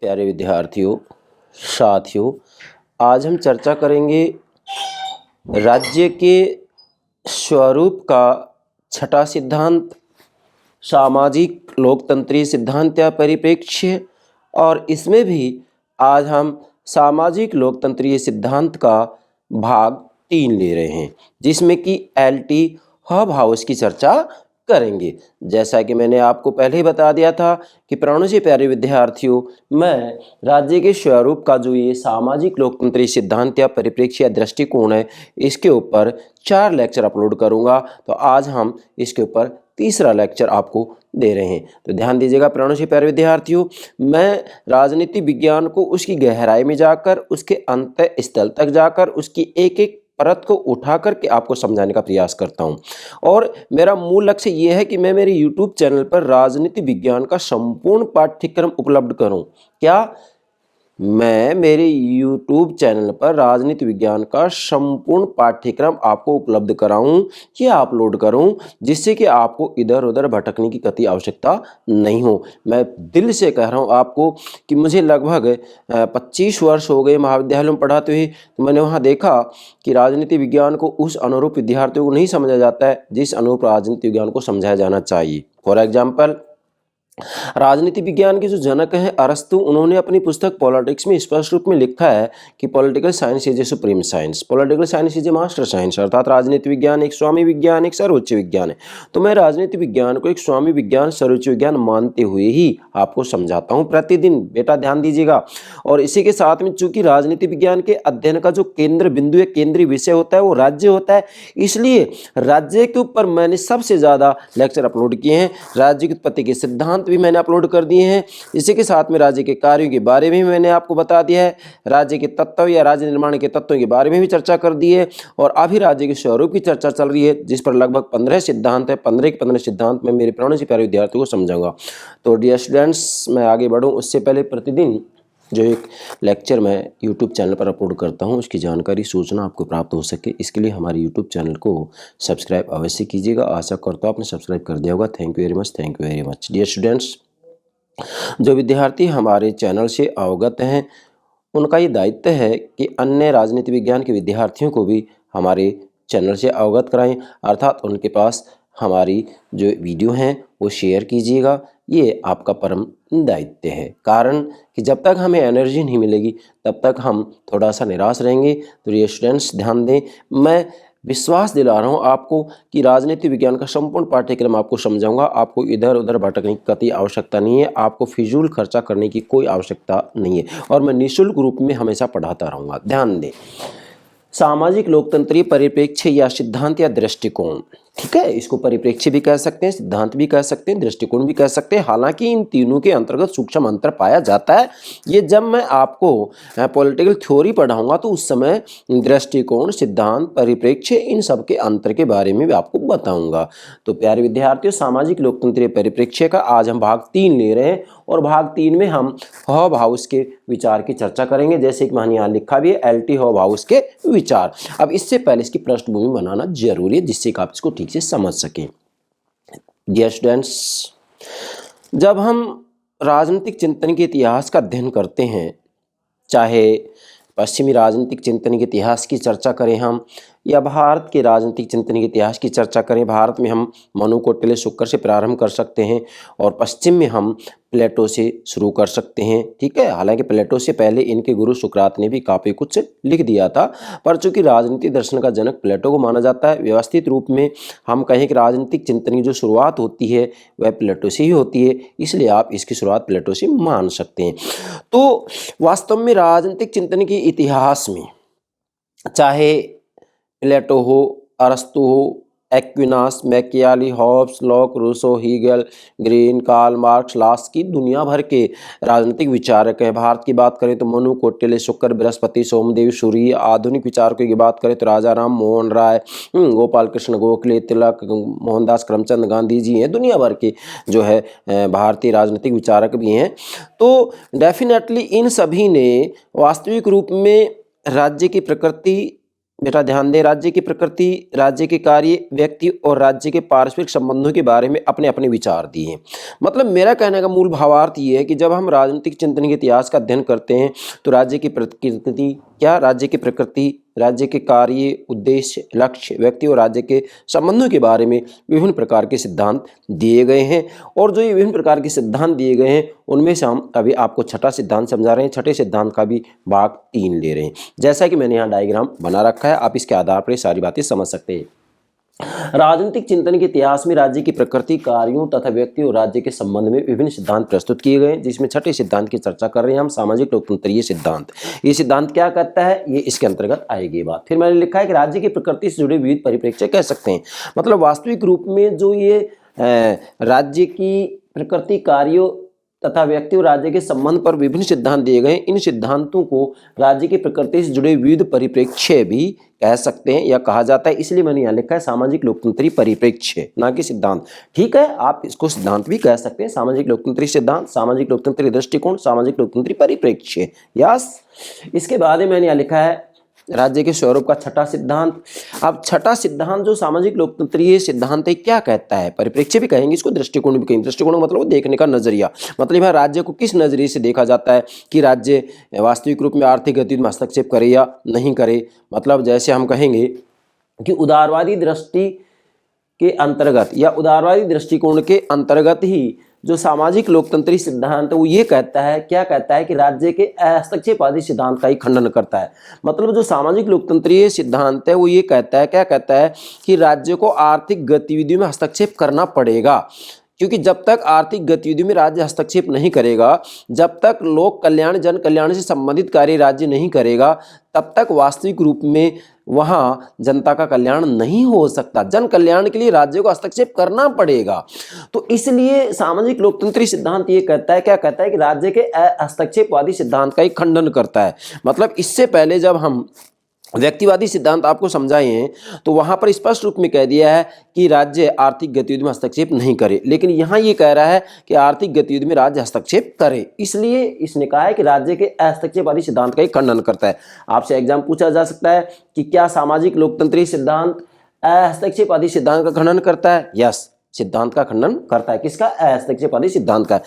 प्यारे विद्यार्थियों, साथियों, आज हम चर्चा करेंगे राज्य के स्वरूप का छठा सिद्धांत, सामाजिक लोकतंत्रीय सिद्धांत या परिप्रेक्ष्य। और इसमें भी आज हम सामाजिक लोकतंत्रीय सिद्धांत का भाग 3 ले रहे हैं, जिसमें कि एलटी हब हाउस की चर्चा करेंगे। जैसा कि मैंने आपको पहले ही बता दिया था कि प्राणों से प्यारे विद्यार्थियों, मैं राज्य के स्वरूप का जो ये सामाजिक लोकतंत्रीय सिद्धांत या परिप्रेक्ष्य या दृष्टिकोण है, इसके ऊपर 4 लेक्चर अपलोड करूंगा। तो आज हम इसके ऊपर तीसरा लेक्चर आपको दे रहे हैं। तो ध्यान दीजिएगा प्राणों से प्यारे विद्यार्थियों, मैं राजनीति विज्ञान को उसकी गहराई में जाकर, उसके अंत स्थल तक जाकर, उसकी एक एक परत को उठा करके आपको समझाने का प्रयास करता हूं। और मेरा मूल लक्ष्य यह है कि मैं मेरे YouTube चैनल पर राजनीति विज्ञान का संपूर्ण पाठ्यक्रम उपलब्ध करूं। क्या मैं मेरे YouTube चैनल पर राजनीति विज्ञान का संपूर्ण पाठ्यक्रम आपको उपलब्ध कराऊं या अपलोड करूं, जिससे कि आपको इधर उधर भटकने की कतई आवश्यकता नहीं हो। मैं दिल से कह रहा हूं आपको कि मुझे लगभग 25 वर्ष हो गए महाविद्यालय में पढ़ाते हुए। तो मैंने वहां देखा कि राजनीति विज्ञान को उस अनुरूप विद्यार्थियों को नहीं समझा जाता है जिस अनुरूप राजनीति विज्ञान को समझाया जाना चाहिए। फॉर एग्जाम्पल, राजनीति विज्ञान के जो जनक हैं अरस्तु, उन्होंने अपनी पुस्तक पॉलिटिक्स में स्पष्ट रूप में लिखा है कि political science is a supreme science, political science is a master science. अर्थात राजनीति विज्ञान एक स्वामी विज्ञान, एक सर्वोच्च विज्ञान है। तो मैं राजनीति विज्ञान को एक स्वामी विज्ञान, सर्वोच्च विज्ञान मानते हुए ही आपको समझाता हूँ प्रतिदिन। बेटा ध्यान दीजिएगा। और इसी के साथ में चूंकि राजनीति विज्ञान के अध्ययन का जो केंद्र बिंदु है, केंद्रीय विषय होता है, वो राज्य होता है, इसलिए राज्य के ऊपर मैंने सबसे ज्यादा लेक्चर अपलोड किए हैं। राज्य की उत्पत्ति के सिद्धांत भी मैंने अपलोड कर दिए हैं। इसी के साथ में राज्य के कार्यों के बारे में मैंने आपको बता दिया है। राज्य के तत्व या राज्य निर्माण के तत्वों के बारे में भी चर्चा कर दी है। और अभी राज्य के स्वरूप की चर्चा चल रही है, जिस पर लगभग 15 सिद्धांत है। 15 के 15 सिद्धांत में मेरे प्राणों से प्यारे विद्यार्थियों को समझाऊंगा। तो डियर स्टूडेंट्स, मैं आगे बढ़ूं उससे पहले प्रतिदिन जो एक लेक्चर मैं YouTube चैनल पर अपलोड करता हूं, उसकी जानकारी सूचना आपको प्राप्त हो सके, इसके लिए हमारे YouTube चैनल को सब्सक्राइब अवश्य कीजिएगा। आशा करता हूं आपने सब्सक्राइब कर दिया होगा। Thank you very much, thank you very much. Dear students, जो विद्यार्थी हमारे चैनल से अवगत हैं, उनका ये दायित्व है कि अन्य राजनीति विज्ञान के विद्यार्थियों को भी हमारे चैनल से अवगत कराएं। अर्थात उनके पास हमारी जो वीडियो हैं वो शेयर कीजिएगा। ये आपका परम दायित्व है। कारण कि जब तक हमें एनर्जी नहीं मिलेगी तब तक हम थोड़ा सा निराश रहेंगे। तो ये स्टूडेंट्स ध्यान दें, मैं विश्वास दिला रहा हूँ आपको कि राजनीति विज्ञान का संपूर्ण पाठ्यक्रम आपको समझाऊंगा। आपको इधर उधर भटकने की कतई आवश्यकता नहीं है। आपको फिजूल खर्चा करने की कोई आवश्यकता नहीं है। और मैं निःशुल्क रूप में हमेशा पढ़ाता रहूँगा। ध्यान दें, सामाजिक लोकतंत्रीय परिप्रेक्ष्य या सिद्धांत या दृष्टिकोण, ठीक है, इसको परिप्रेक्ष्य भी कह सकते हैं, सिद्धांत भी कह सकते हैं, दृष्टिकोण भी कह सकते हैं। हालांकि इन तीनों के अंतर्गत सूक्ष्म अंतर पाया जाता है। ये जब मैं आपको पॉलिटिकल थ्योरी पढ़ाऊंगा तो उस समय दृष्टिकोण, सिद्धांत, परिप्रेक्ष्य, इन सब के अंतर के बारे में भी आपको बताऊंगा। तो प्यारे विद्यार्थियों, सामाजिक लोकतंत्रीय परिप्रेक्ष्य का आज हम भाग 3 ले रहे हैं। और भाग 3 में हम हब हाउस के विचार की चर्चा करेंगे, जैसे कि मैंने यहाँ लिखा भी है, एलटी हब हाउस के विचार। अब इससे पहले इसकी पृष्ठभूमि बनाना जरूरी है, जिससे कि आप इसको ठीक से समझ सकें। डियर स्टूडेंट्स, जब हम राजनीतिक चिंतन के इतिहास का अध्ययन करते हैं, चाहे पश्चिमी राजनीतिक चिंतन के इतिहास की चर्चा करें हम, या भारत के राजनीतिक चिंतन के इतिहास की चर्चा करें, भारत में हम मनु कौटिल्य शुक्र से प्रारंभ कर सकते हैं और पश्चिम में हम प्लेटो से शुरू कर सकते हैं। ठीक है, हालांकि प्लेटो से पहले इनके गुरु सुकरात ने भी काफ़ी कुछ लिख दिया था, पर चूंकि राजनीति दर्शन का जनक प्लेटो को माना जाता है, व्यवस्थित रूप में हम कहें कि राजनीतिक चिंतन की जो शुरुआत होती है वह प्लेटो से ही होती है, इसलिए आप इसकी शुरुआत प्लेटो से मान सकते हैं। तो वास्तव में राजनीतिक चिंतन के इतिहास में चाहे प्लेटो हो, अरस्तु हो, Aquinas, Machiavelli, Hobbes, Locke, Rousseau, Hegel, Green, Karl Marx, Laski, दुनिया भर के राजनीतिक विचारक हैं। भारत की बात करें तो मनु कौटिल्य, शुक्र, बृहस्पति, सोमदेव, सूर्य। आधुनिक विचारकों की बात करें तो राजा राम मोहन राय, गोपाल कृष्ण गोखले, तिलक, मोहनदास करमचंद गांधी जी हैं। दुनिया भर के जो है भारतीय राजनीतिक विचारक भी हैं। तो डेफिनेटली इन सभी ने वास्तविक रूप में राज्य की प्रकृति बेटा ध्यान दें, राज्य की प्रकृति, राज्य के कार्य, व्यक्ति और राज्य के पारस्परिक संबंधों के बारे में अपने अपने विचार दिए हैं। मतलब मेरा कहने का मूल भावार्थ ये है कि जब हम राजनीतिक चिंतन के इतिहास का अध्ययन करते हैं तो राज्य की प्रकृति क्या, राज्य की प्रकृति, राज्य के कार्य, उद्देश्य, लक्ष्य, व्यक्ति और राज्य के संबंधों के बारे में विभिन्न प्रकार के सिद्धांत दिए गए हैं। और जो ये विभिन्न प्रकार के सिद्धांत दिए गए हैं उनमें से हम अभी आपको छठा सिद्धांत समझा रहे हैं। छठे सिद्धांत का भी भाग 3 ले रहे हैं। जैसा कि मैंने यहाँ डायग्राम बना रखा है, आप इसके आधार पर सारी बातें समझ सकते हैं। राजनीतिक चिंतन के इतिहास में राज्य की प्रकृति, कार्यों तथा व्यक्ति और राज्य के संबंध में विभिन्न सिद्धांत प्रस्तुत किए गए, जिसमें छठे सिद्धांत की चर्चा कर रहे हैं हम, सामाजिक लोकतंत्रीय सिद्धांत। ये सिद्धांत क्या कहता है, ये इसके अंतर्गत आएगी बात। फिर मैंने लिखा है कि राज्य की प्रकृति से जुड़े विविध परिप्रेक्ष्य कह सकते हैं। मतलब वास्तविक रूप में जो ये राज्य की प्रकृति, कार्यों तथा व्यक्ति और राज्य के संबंध पर विभिन्न सिद्धांत दिए गए, इन सिद्धांतों को राज्य की प्रकृति से जुड़े विविध परिप्रेक्ष्य भी कह सकते हैं या कहा जाता है। इसलिए मैंने यहाँ लिखा है सामाजिक लोकतंत्री परिप्रेक्ष्य, ना कि सिद्धांत। ठीक है, आप इसको सिद्धांत भी कह सकते हैं, सामाजिक लोकतंत्री सिद्धांत, सामाजिक लोकतंत्री दृष्टिकोण, सामाजिक लोकतंत्री परिप्रेक्ष्य। यस, इसके बाद में मैंने यहाँ लिखा है राज्य के स्वरूप का छठा सिद्धांत। अब छठा सिद्धांत जो सामाजिक लोकतंत्रीय सिद्धांत है क्या कहता है, परिप्रेक्ष्य भी कहेंगे इसको, दृष्टिकोण भी कहेंगे। दृष्टिकोण मतलब वो देखने का नजरिया, मतलब यहाँ राज्य को किस नजरिए से देखा जाता है कि राज्य वास्तविक रूप में आर्थिक गतिविधि में हस्तक्षेप करे या नहीं करे। मतलब जैसे हम कहेंगे कि उदारवादी दृष्टि के अंतर्गत या उदारवादी दृष्टिकोण के अंतर्गत ही जो सामाजिक लोकतंत्री सिद्धांत है वो ये कहता है, क्या कहता है कि राज्य के हस्तक्षेपवादी सिद्धांत का ही खंडन करता है। मतलब जो सामाजिक लोकतंत्रीय सिद्धांत है वो ये कहता है, क्या कहता है कि राज्य को आर्थिक गतिविधियों में हस्तक्षेप करना पड़ेगा, क्योंकि जब तक आर्थिक गतिविधियों में राज्य हस्तक्षेप नहीं करेगा, जब तक लोक कल्याण, जन कल्याण से संबंधित कार्य राज्य नहीं करेगा, तब तक वास्तविक रूप में वहाँ जनता का कल्याण नहीं हो सकता। जन कल्याण के लिए राज्य को हस्तक्षेप करना पड़ेगा। तो इसलिए सामाजिक लोकतंत्री सिद्धांत ये कहता है, क्या कहता है कि राज्य के हस्तक्षेपवादी सिद्धांत का ही खंडन करता है। मतलब इससे पहले जब हम व्यक्तिवादी सिद्धांत आपको समझाए हैं तो वहां पर स्पष्ट रूप में कह दिया है कि राज्य आर्थिक गतिविधि में हस्तक्षेप नहीं करे, लेकिन यहाँ ये कह रहा है कि आर्थिक गतिविधि में राज्य हस्तक्षेप करे। इसलिए इसने कहा है कि राज्य के हस्तक्षेपवादी सिद्धांत का ही खंडन करता है। आपसे एग्जाम पूछा जा सकता है कि क्या सामाजिक लोकतंत्री सिद्धांत हस्तक्षेपवादी सिद्धांत का खंडन करता है? यस, सिद्धांत का खंडन करता है। किसका? हस्तक्षेपवादी सिद्धांत का।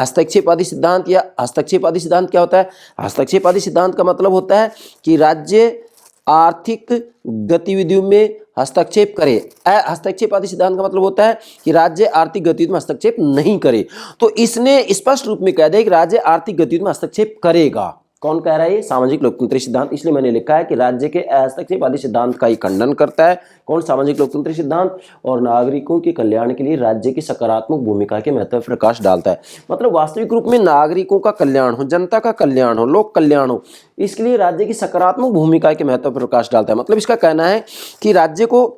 हस्तक्षेपवादी सिद्धांत या हस्तक्षेपवादी सिद्धांत क्या होता है? हस्तक्षेपवादी सिद्धांत का मतलब होता है कि राज्य आर्थिक गतिविधियों में हस्तक्षेप करे। हस्तक्षेपवादी सिद्धांत का मतलब होता है कि राज्य आर्थिक गतिविधि में हस्तक्षेप नहीं करे। तो इसने स्पष्ट रूप में कह दिया कि राज्य आर्थिक गतिविधि में हस्तक्षेप करेगा। कौन कह रहा है? ये सामाजिक लोकतंत्री सिद्धांत। इसलिए मैंने लिखा है कि राज्य के हस्तक्षेपवादी सिद्धांत का ही खंडन करता है। कौन? सामाजिक लोकतंत्री सिद्धांत। और नागरिकों के कल्याण के लिए राज्य की सकारात्मक भूमिका के महत्व पर प्रकाश डालता है। मतलब वास्तविक रूप में नागरिकों का कल्याण हो, जनता का कल्याण हो, लोक कल्याण हो, इसके लिए राज्य की सकारात्मक भूमिका के महत्व पर प्रकाश डालता है। मतलब इसका कहना है कि राज्य को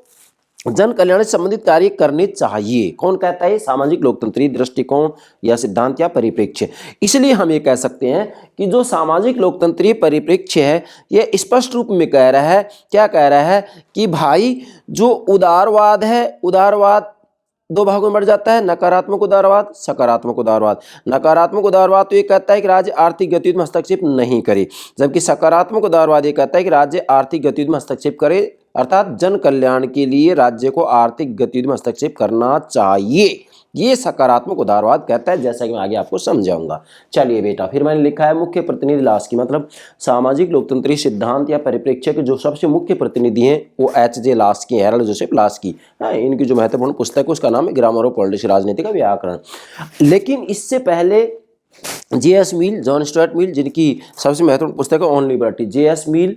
जन कल्याण से संबंधित कार्य करने चाहिए। कौन कहता है? सामाजिक लोकतंत्री दृष्टिकोण या सिद्धांत या परिप्रेक्ष्य। इसलिए हम ये कह सकते हैं कि जो सामाजिक लोकतंत्री परिप्रेक्ष्य है यह स्पष्ट रूप में कह रहा है, क्या कह रहा है कि भाई जो उदारवाद है, उदारवाद दो भागों में बढ़ जाता है, नकारात्मक उदारवाद, सकारात्मक उदारवाद। नकारात्मक उदारवाद तो ये कहता है कि राज्य आर्थिक गतिविधि में हस्तक्षेप नहीं करे, जबकि सकारात्मक उदारवाद ये कहता है कि राज्य आर्थिक गतिविधि में हस्तक्षेप करे, अर्थात जन कल्याण के लिए राज्य को आर्थिक गतिविधि में हस्तक्षेप करना चाहिए। ये सकारात्मक उदारवाद कहता है, जैसा कि मैं आगे आपको समझाऊंगा। चलिए बेटा, फिर मैंने लिखा है मुख्य प्रतिनिधि लास्की। मतलब सामाजिक लोकतंत्री सिद्धांत या परिप्रेक्ष्य के जो सबसे मुख्य प्रतिनिधि हैं वो H.J. Laski, Harold Joseph Laski. इनकी जो महत्वपूर्ण पुस्तक है उसका नाम है ग्रामर ऑफ पॉलिटिक्स, राजनीति का व्याकरण। लेकिन इससे पहले J.S. मिल, जॉन स्टुअर्ट मिल, जिनकी सबसे महत्वपूर्ण पुस्तक है on liberty, J.S. Mill,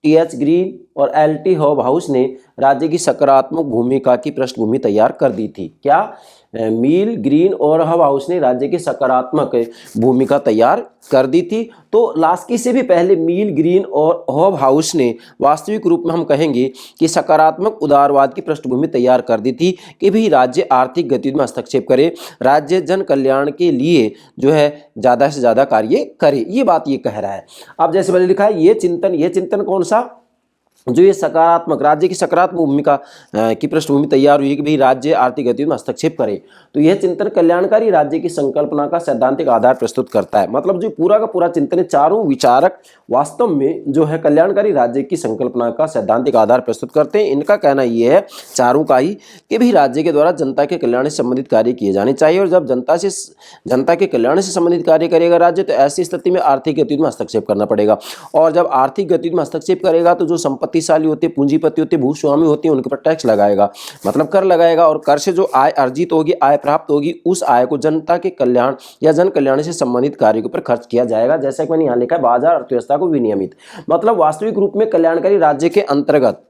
T.H. Green और L.T. हॉबहाउस ने राज्य की सकारात्मक भूमिका की पृष्ठभूमि तैयार कर दी थी। क्या? मील, ग्रीन और हॉबहाउस ने राज्य की सकारात्मक भूमिका तैयार कर दी थी। तो लास्की से भी पहले मील, ग्रीन और हॉबहाउस ने वास्तविक रूप में हम कहेंगे कि सकारात्मक उदारवाद की पृष्ठभूमि तैयार कर दी थी कि भी राज्य आर्थिक गतिविधि में हस्तक्षेप करे, राज्य जन कल्याण के लिए जो है ज़्यादा से ज़्यादा कार्य करे। ये बात ये कह रहा है। अब जैसे मैंने लिखा है ये चिंतन कौन सा? जो ये सकारात्मक राज्य की सकारात्मक भूमिका की पृष्ठभूमि तैयार हुई है कि भाई राज्य आर्थिक गतिविधियों में हस्तक्षेप करे, तो यह चिंतन कल्याणकारी राज्य की संकल्पना का सैद्धांतिक आधार प्रस्तुत करता है। मतलब जो पूरा का पूरा चिंतन है, चारों विचारक वास्तव में जो है कल्याणकारी राज्य की संकल्पना का सैद्धांतिक आधार प्रस्तुत करते हैं। इनका कहना यह है, चारों का ही, कि भाई राज्य के द्वारा जनता के कल्याण से संबंधित कार्य किए जाने चाहिए, और जब जनता के कल्याण से संबंधित कार्य करेगा राज्य, तो ऐसी स्थिति में आर्थिक गतिविधि में हस्तक्षेप करना पड़ेगा। और जब आर्थिक गतिविधि में हस्तक्षेप करेगा तो जो संपत्तिशाली होते, पूंजीपति होते, भूस्वामी होते हैं, उनके पर टैक्स लगाएगा, मतलब कर लगाएगा। और कर से जो आय अर्जित होगी, आय प्राप्त होगी, उस आय को जनता के कल्याण या जन कल्याण से संबंधित कार्यों के ऊपर खर्च किया जाएगा। जैसा कि मैंने यहाँ लिखा है, बाजार अर्थव्यवस्था को विनियमित, मतलब वास्तविक रूप में कल्याणकारी राज्य के अंतर्गत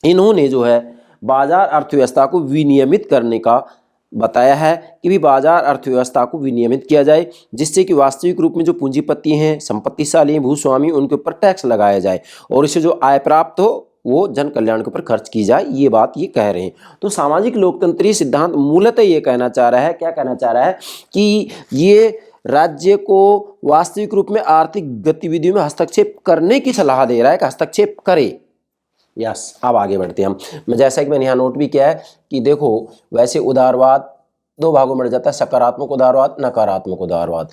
इन्होंने जो है बाजार अर्थव्यवस्था को विनियमित करने का बताया है कि भी बाजार अर्थव्यवस्था को विनियमित किया जाए, जिससे कि वास्तविक रूप में जो पूंजीपति हैं, संपत्तिशाली हैं, भूस्वामी, उनके ऊपर टैक्स लगाया जाए, और इससे जो आय प्राप्त हो वो जन कल्याण के ऊपर खर्च की जाए। ये बात ये कह रहे हैं। तो सामाजिक लोकतंत्रीय सिद्धांत मूलतः ये कहना चाह रहा है, क्या कहना चाह रहा है, कि ये राज्य को वास्तविक रूप में आर्थिक गतिविधियों में हस्तक्षेप करने की सलाह दे रहा है कि हस्तक्षेप करे। यस, अब आगे बढ़ते हैं हम। जैसा कि मैंने यहाँ नोट भी किया है कि देखो, वैसे उदारवाद दो भागों में बढ़ जाता है, सकारात्मक उदारवाद, नकारात्मक उदारवाद।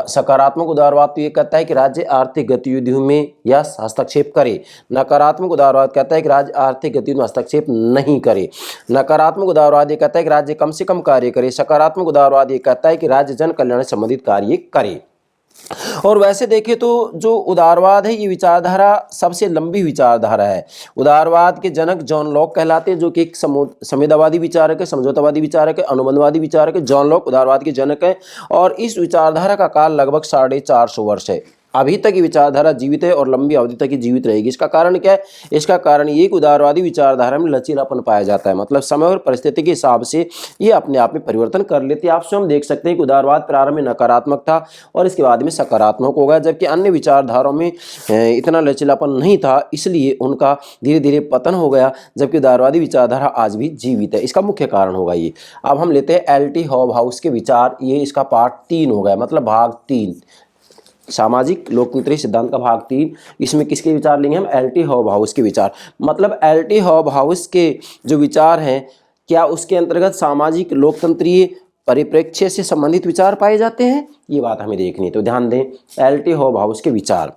सकारात्मक उदारवाद तो ये कहता है कि राज्य आर्थिक गतिविधियों में यस हस्तक्षेप करे। नकारात्मक उदारवाद कहता है कि राज्य आर्थिक गतिविधियों में हस्तक्षेप नहीं करे। नकारात्मक उदारवाद ये कहता है कि राज्य कम से कम कार्य करे। सकारात्मक उदारवाद ये कहता है कि राज्य जन कल्याण से संबंधित कार्य करे। और वैसे देखें तो जो उदारवाद है, ये विचारधारा सबसे लंबी विचारधारा है। उदारवाद के जनक जॉन लॉक कहलाते हैं, जो कि एक संवेदवादी विचारक है, समझौतावादी विचारक है, अनुबंधवादी विचारक है। जॉन लॉक उदारवाद के जनक है, और इस विचारधारा का काल लगभग 450 वर्ष है। अभी तक ये विचारधारा जीवित है और लंबी अवधि तक ये जीवित रहेगी। इसका कारण क्या है? इसका कारण ये कि उदारवादी विचारधारा में लचीलापन पाया जाता है, मतलब समय और परिस्थिति के हिसाब से ये अपने आप में परिवर्तन कर लेती है। आप स्वयं देख सकते हैं कि उदारवाद प्रारंभ में नकारात्मक था और इसके बाद में सकारात्मक हो गया, जबकि अन्य विचारधाराओं में इतना लचीलापन नहीं था, इसलिए उनका धीरे धीरे पतन हो गया, जबकि उदारवादी विचारधारा आज भी जीवित है। इसका मुख्य कारण होगा ये। अब हम लेते हैं एल.टी. हॉबहाउस के विचार, ये इसका पार्ट 3 हो गया, मतलब भाग 3, सामाजिक लोकतंत्रीय सिद्धांत का भाग 3। इसमें किसके विचार लेंगे हम? एल.टी. हॉबहाउस के विचार। मतलब एल.टी. हॉबहाउस के जो विचार हैं, क्या उसके अंतर्गत सामाजिक लोकतंत्रीय परिप्रेक्ष्य से संबंधित विचार पाए जाते हैं? ये बात हमें देखनी है, तो ध्यान दें, एल.टी. हॉबहाउस के विचार।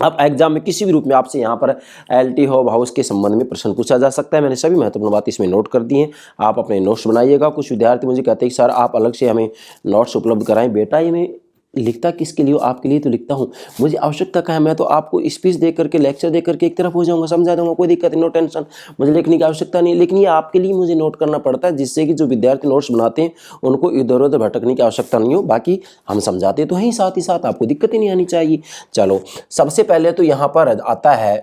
अब एग्जाम में किसी भी रूप में आपसे यहाँ पर एल.टी. हॉबहाउस के संबंध में प्रश्न पूछा जा सकता है। मैंने सभी महत्वपूर्ण बात इसमें नोट कर दी हैं, आप अपने नोट्स बनाइएगा। कुछ विद्यार्थी मुझे कहते हैं कि सर आप अलग से हमें नोट्स उपलब्ध कराएं। बेटा, ये मैं लिखता किसके लिए? आपके लिए तो लिखता हूँ। मुझे आवश्यकता क्या है? मैं तो आपको स्पीच दे करके, लेक्चर दे करके एक तरफ हो जाऊँगा, समझा दूंगा, कोई दिक्कत नहीं, नो टेंशन। मुझे लिखने की आवश्यकता नहीं, लेकिन ये आपके लिए मुझे नोट करना पड़ता है, जिससे कि जो विद्यार्थी नोट्स बनाते हैं उनको इधर उधर भटकने की आवश्यकता नहीं हो। बाकी हम समझाते तो हैं ही साथ, आपको दिक्कत ही नहीं आनी चाहिए। चलो, सबसे पहले तो यहाँ पर आता है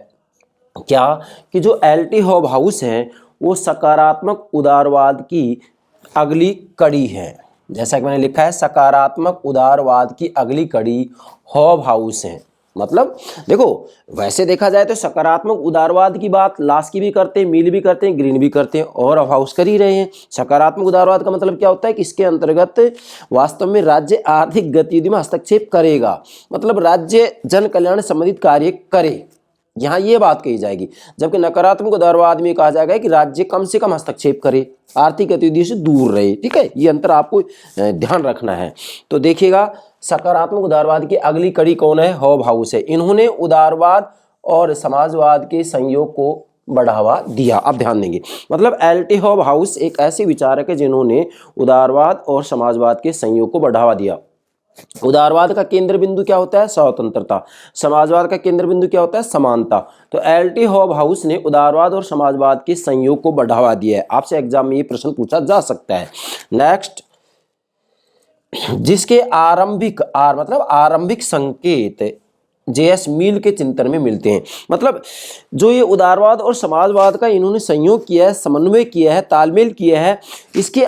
क्या, कि जो एल.टी. हॉबहाउस हैं वो सकारात्मक उदारवाद की अगली कड़ी है। जैसा कि मैंने लिखा है, सकारात्मक उदारवाद की अगली कड़ी हॉबहाउस है। मतलब देखो, वैसे देखा जाए तो सकारात्मक उदारवाद की बात लास्की भी करते हैं, मिल भी करते हैं, ग्रीन भी करते हैं, और हॉबहाउस कर ही रहे हैं। सकारात्मक उदारवाद का मतलब क्या होता है कि इसके अंतर्गत वास्तव में राज्य आर्थिक गतिविधि में हस्तक्षेप करेगा, मतलब राज्य जन कल्याण संबंधित कार्य करे, यहाँ ये बात कही जाएगी। जबकि नकारात्मक उदारवाद में कहा जाएगा कि राज्य कम से कम हस्तक्षेप करे, आर्थिक गतिविधियों से दूर रहे। ठीक है, ये अंतर आपको ध्यान रखना है। तो देखिएगा, सकारात्मक उदारवाद की अगली कड़ी कौन है? हॉबहाउस है। इन्होंने उदारवाद और समाजवाद के संयोग को बढ़ावा दिया। अब ध्यान देंगे, मतलब एल.टी. हॉबहाउस एक ऐसे विचारक है जिन्होंने उदारवाद और समाजवाद के संयोग को बढ़ावा दिया। उदारवाद का केंद्र बिंदु क्या होता है? स्वतंत्रता। समाजवाद का केंद्र बिंदु क्या होता है? समानता। तो एल.टी. हॉबहाउस ने उदारवाद और समाजवाद के संयोग को बढ़ावा दिया है। आपसे एग्जाम में ये प्रश्न पूछा जा सकता है। नेक्स्ट, जिसके आरंभिक मतलब आरंभिक संकेत जे.एस. मिल के चिंतन में मिलते हैं। मतलब जो ये उदारवाद और समाजवाद का इन्होंने संयोग किया है, समन्वय किया है, तालमेल किया है, इसके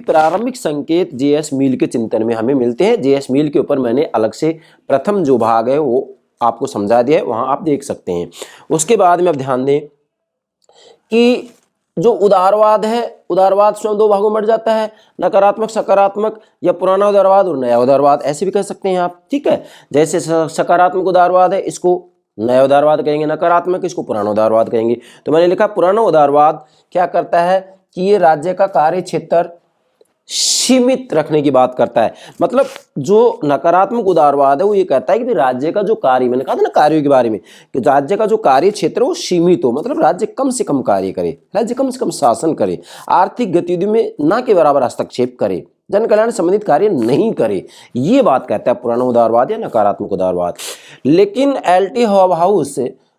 प्रारंभिक संकेत जे.एस. मिल के चिंतन में हमें मिलते हैं। जे.एस. मिल के ऊपर मैंने अलग से प्रथम जो भाग है वो आपको समझा दिया है, वहां आप देख सकते हैं। उसके बाद में अब ध्यान दें कि जो उदारवाद है, उदारवाद स्वयं दो भागों में बढ़ जाता है, नकारात्मक, सकारात्मक, या पुराना उदारवाद और नया उदारवाद, ऐसे भी कह सकते हैं आप। ठीक है, जैसे सकारात्मक उदारवाद है, इसको नया उदारवाद कहेंगे। नकारात्मक इसको पुराना उदारवाद कहेंगे। तो मैंने लिखा पुराना उदारवाद क्या करता है कि ये राज्य का कार्य क्षेत्र सीमित रखने की बात करता है। मतलब जो नकारात्मक उदारवाद है वो ये कहता है कि राज्य का जो कार्य, मैंने कहा था ना कार्यों के बारे में, कि राज्य का जो कार्य क्षेत्र वो सीमित हो, मतलब राज्य कम से कम कार्य करे, राज्य कम से कम शासन करे, आर्थिक गतिविधियों में ना के बराबर हस्तक्षेप करे, जन कल्याण संबंधित कार्य नहीं करे, ये बात कहता है पुराना उदारवाद या नकारात्मक उदारवाद। लेकिन एलटी हॉबहाउस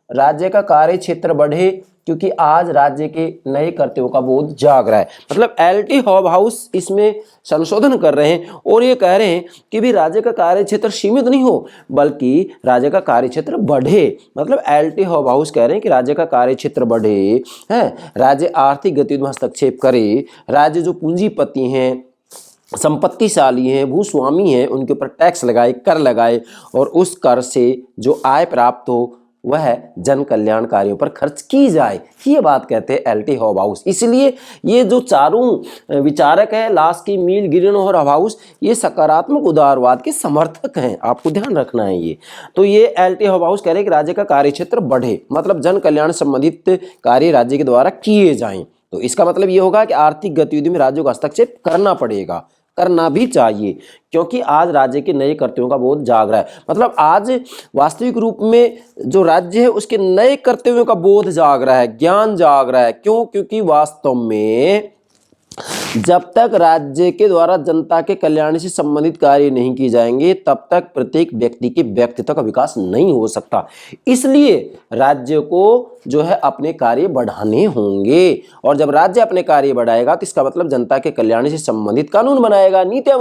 राज्य का कार्य क्षेत्र बढ़े क्योंकि आज राज्य के नए कर्तव्यों का बोध जाग रहा है। मतलब एलटी हॉबहाउस इसमें संशोधन कर रहे हैं और ये कह रहे हैं कि भी राज्य का कार्य क्षेत्र सीमित नहीं हो बल्कि राज्य का कार्य क्षेत्र बढ़े। मतलब एलटी हॉबहाउस कह रहे हैं कि राज्य का कार्य क्षेत्र बढ़े, है, राज्य आर्थिक गतिविधि में हस्तक्षेप करे, राज्य जो पूंजीपति हैं, संपत्तिशाली हैं, भूस्वामी हैं, उनके ऊपर टैक्स लगाए, कर लगाए और उस कर से जो आय प्राप्त हो वह जन कल्याण कार्यों पर खर्च की जाए, ये बात कहते हैं एलटी हॉबहाउस। इसलिए ये जो चारों विचारक है, लास्की, मील, ग्रीन और हॉबहाउस, ये सकारात्मक उदारवाद के समर्थक हैं, आपको ध्यान रखना है ये। तो ये एलटी हॉबहाउस कह रहे हैं कि राज्य का कार्य क्षेत्र बढ़े, मतलब जन कल्याण संबंधित कार्य राज्य के द्वारा किए जाएं। तो इसका मतलब ये होगा कि आर्थिक गतिविधि में राज्यों को हस्तक्षेप करना पड़ेगा, करना भी चाहिए, क्योंकि आज राज्य के नए कर्तव्यों का बोध जाग रहा है। मतलब आज वास्तविक रूप में जो राज्य है उसके नए कर्तव्यों का बोध जाग रहा है, ज्ञान जाग रहा है। क्यों? क्योंकि वास्तव में जब तक राज्य के द्वारा जनता के कल्याण से संबंधित कार्य नहीं किए जाएंगे तब तक प्रत्येक व्यक्ति के व्यक्तित्व का विकास नहीं हो सकता। इसलिए राज्य को जो है अपने कार्य बढ़ाने होंगे और जब राज्य अपने कार्य बढ़ाएगा तो इसका मतलब जनता के कल्याण से संबंधित कानून बनाएगा, नीतियां